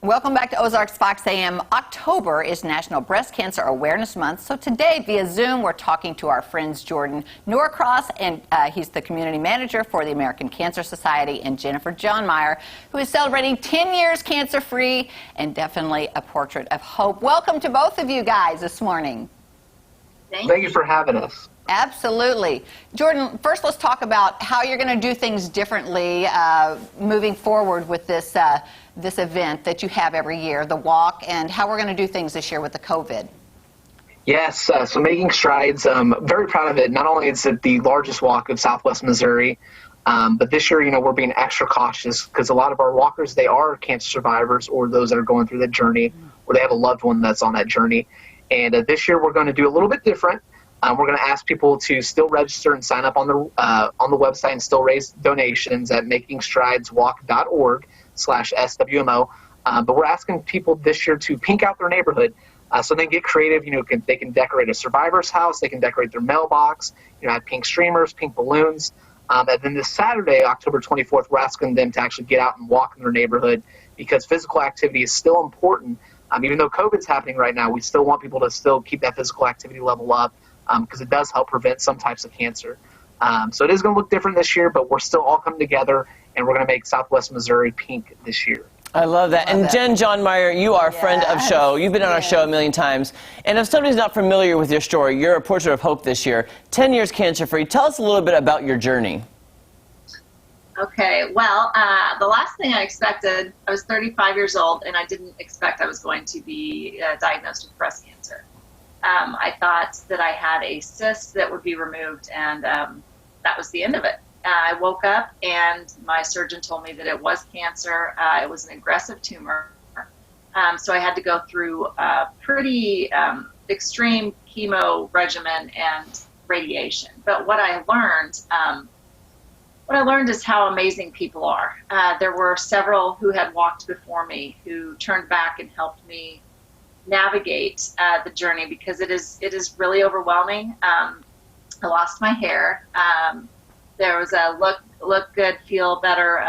Welcome back to Ozarks Fox AM. October is National Breast Cancer Awareness Month. So today, via Zoom, we're talking to our friends Jordan Norcross, and he's the community manager for the American Cancer Society, and Jennifer Johnmeyer, who is celebrating 10 years cancer-free and definitely a portrait of hope. Welcome to both of you guys this morning. Thank you for having us. Absolutely. Jordan, first let's talk about how you're going to do things differently moving forward with this this event that you have every year, the walk, and how we're going to do things this year with the COVID. Yes, so making strides. Very proud of it. Not only is it the largest walk of Southwest Missouri, but this year, we're being extra cautious because a lot of our walkers, they are cancer survivors or those that are going through that journey, or they have a loved one that's on that journey. And this year we're going to do a little bit different. We're going to ask people to still register and sign up on the website and still raise donations at makingstrideswalk.org/SWMO. But we're asking people this year to pink out their neighborhood. So they get creative. They can decorate a survivor's house. They can decorate their mailbox. Have pink streamers, pink balloons. And then this Saturday, October 24th, we're asking them to actually get out and walk in their neighborhood because physical activity is still important. Even though COVID's happening right now, we still want people to still keep that physical activity level up because it does help prevent some types of cancer. So it is going to look different this year, but we're still all coming together, and we're going to make Southwest Missouri pink this year. I love that. And Jen Johnmeyer, you are a friend of show. You've been on our show a million times. And if somebody's not familiar with your story, you're a portrait of hope this year. 10 years cancer-free. Tell us a little bit about your journey. Okay, well, the last thing I expected, I was 35 years old, and I didn't expect I was going to be diagnosed with breast cancer. I thought that I had a cyst that would be removed, and that was the end of it. I woke up, and my surgeon told me that it was cancer. It was an aggressive tumor, so I had to go through a pretty extreme chemo regimen and radiation. But what I learned is how amazing people are. There were several who had walked before me who turned back and helped me navigate the journey because it is really overwhelming. I lost my hair. There was a look good, feel better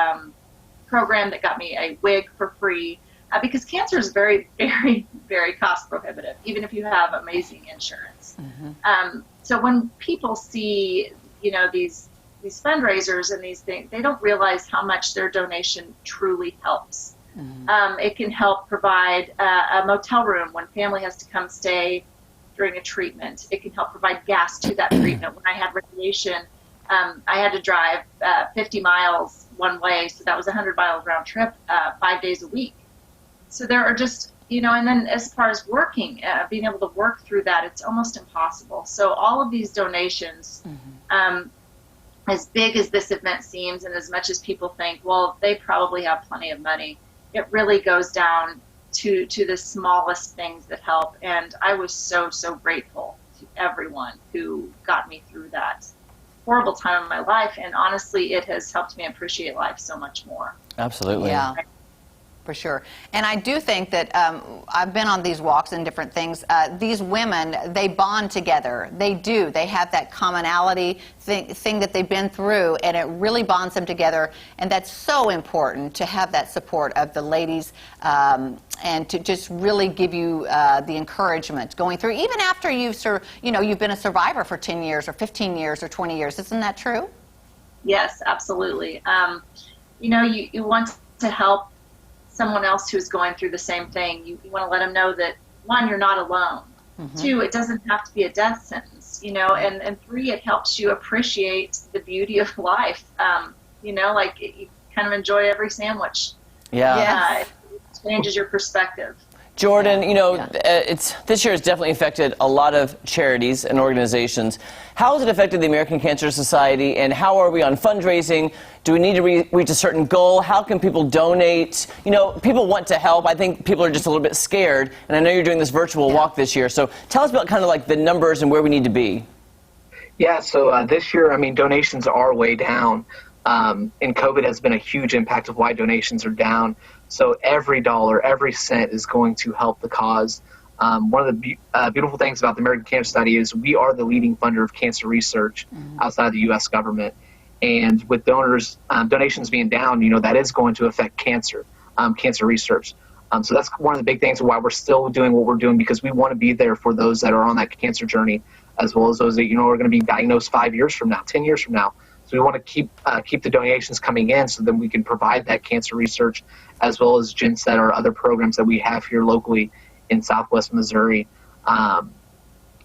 program that got me a wig for free because cancer is very, very, very cost prohibitive, even if you have amazing insurance. Mm-hmm. So when people see, these fundraisers and these things, they don't realize how much their donation truly helps. Mm-hmm. It can help provide a motel room when family has to come stay during a treatment. It can help provide gas to that treatment. When I had radiation, I had to drive 50 miles one way, so that was a 100-mile round trip, 5 days a week. So there are just, and then as far as working, being able to work through that, it's almost impossible. So all of these donations, mm-hmm. As big as this event seems, and as much as people think, well, they probably have plenty of money, it really goes down to the smallest things that help. And I was so, so grateful to everyone who got me through that horrible time in my life. And honestly, it has helped me appreciate life so much more. Absolutely. Yeah. For sure. And I do think that I've been on these walks and different things. These women, they bond together. They do. They have that commonality thing that they've been through, and it really bonds them together. And that's so important to have that support of the ladies and to just really give you the encouragement going through, even after you've been a survivor for 10 years or 15 years or 20 years. Isn't that true? Yes, absolutely. You want to help someone else who's going through the same thing. You want to let them know that, one, you're not alone. Mm-hmm. Two, it doesn't have to be a death sentence, and three, it helps you appreciate the beauty of life. You kind of enjoy every sandwich. Yeah. It changes your perspective. Jordan, this year has definitely affected a lot of charities and organizations. How has it affected the American Cancer Society, and how are we on fundraising? Do we need to reach a certain goal? How can people donate? People want to help. I think people are just a little bit scared, and I know you're doing this virtual walk this year. So tell us about kind of like the numbers and where we need to be. Yeah, so this year, donations are way down. And COVID has been a huge impact of why donations are down. So every dollar, every cent is going to help the cause. One of the beautiful things about the American Cancer Society is we are the leading funder of cancer research outside of the U.S. government. And with donations being down, that is going to affect cancer research. So that's one of the big things why we're still doing what we're doing, because we want to be there for those that are on that cancer journey, as well as those that, are going to be diagnosed 5 years from now, 10 years from now. So we want to keep the donations coming in so that we can provide that cancer research, as well as GenSet or other programs that we have here locally in Southwest Missouri.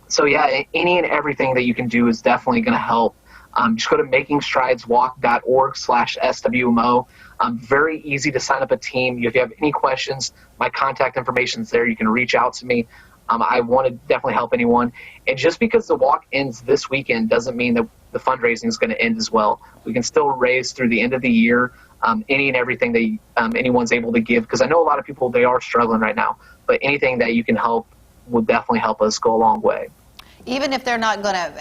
So yeah, any and everything that you can do is definitely going to help. Just go to makingstrideswalk.org/SWMO. Very easy to sign up a team. If you have any questions, my contact information is there. You can reach out to me. I want to definitely help anyone. And just because the walk ends this weekend doesn't mean that the fundraising is going to end as well. We can still raise through the end of the year any and everything that anyone's able to give, because I know a lot of people, they are struggling right now. But anything that you can help will definitely help us go a long way. Even if they're not going to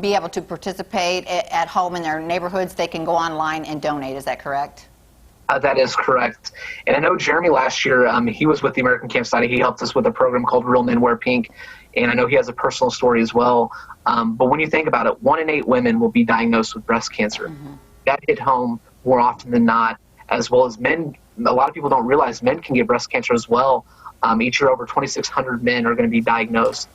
be able to participate at home in their neighborhoods, they can go online and donate. Is that correct? That is correct. And I know Jeremy last year, he was with the American Cancer Society. He helped us with a program called Real Men Wear Pink. And I know he has a personal story as well. But when you think about it, 1 in 8 women will be diagnosed with breast cancer. Mm-hmm. That hit home more often than not, as well as men. A lot of people don't realize men can get breast cancer as well. Each year, over 2,600 men are going to be diagnosed.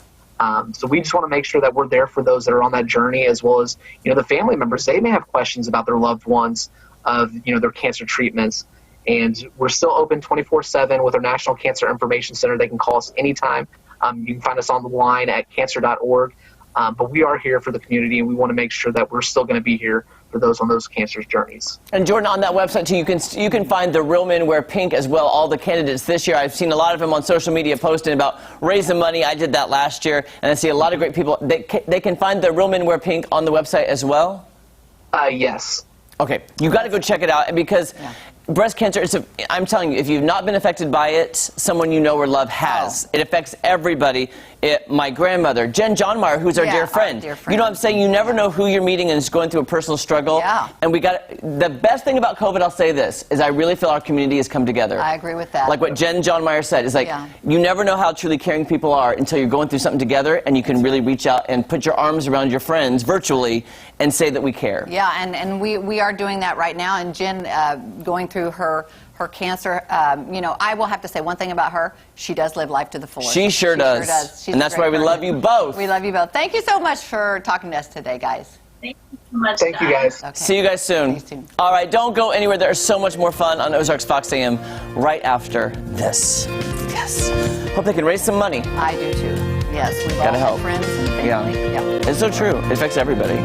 So we just want to make sure that we're there for those that are on that journey, as well as, the family members. They may have questions about their loved ones, of, their cancer treatments. And we're still open 24/7 with our National Cancer Information Center. They can call us anytime. You can find us on the line at cancer.org. But we are here for the community, and we want to make sure that we're still going to be here for those on those cancer journeys. And Jordan, on that website too, you can find the Real Men Wear Pink as well. All the candidates this year, I've seen a lot of them on social media posting about raising money. I did that last year, and I see a lot of great people. They can find the Real Men Wear Pink on the website as well. Yes. Okay, you got to go check it out, because breast cancer, I'm telling you, if you've not been affected by it, someone you know or love has. Oh. It affects everybody. My grandmother, Jen Johnmeyer, who's our dear friend. You know what I'm saying? You never know who you're meeting and is going through a personal struggle. Yeah. And the best thing about COVID, I'll say this, is I really feel our community has come together. I agree with that. Like what Jen Johnmeyer said, is you never know how truly caring people are until you're going through something together, and you can really reach out and put your arms around your friends virtually and say that we care. Yeah, and we are doing that right now. And Jen, going through her cancer, I will have to say one thing about her. She does live life to the fullest. She sure does. And that's why we love you both. We love you both. Thank you so much for talking to us today, guys. Thank you so much. Thank you, guys. Okay. See you guys soon. See you soon. All right, don't go anywhere. There's so much more fun on Ozarks Fox AM right after this. Yes. Hope they can raise some money. I do too. Yes, we've Gotta all help. had friends and family. Yeah. It's so true. It affects everybody.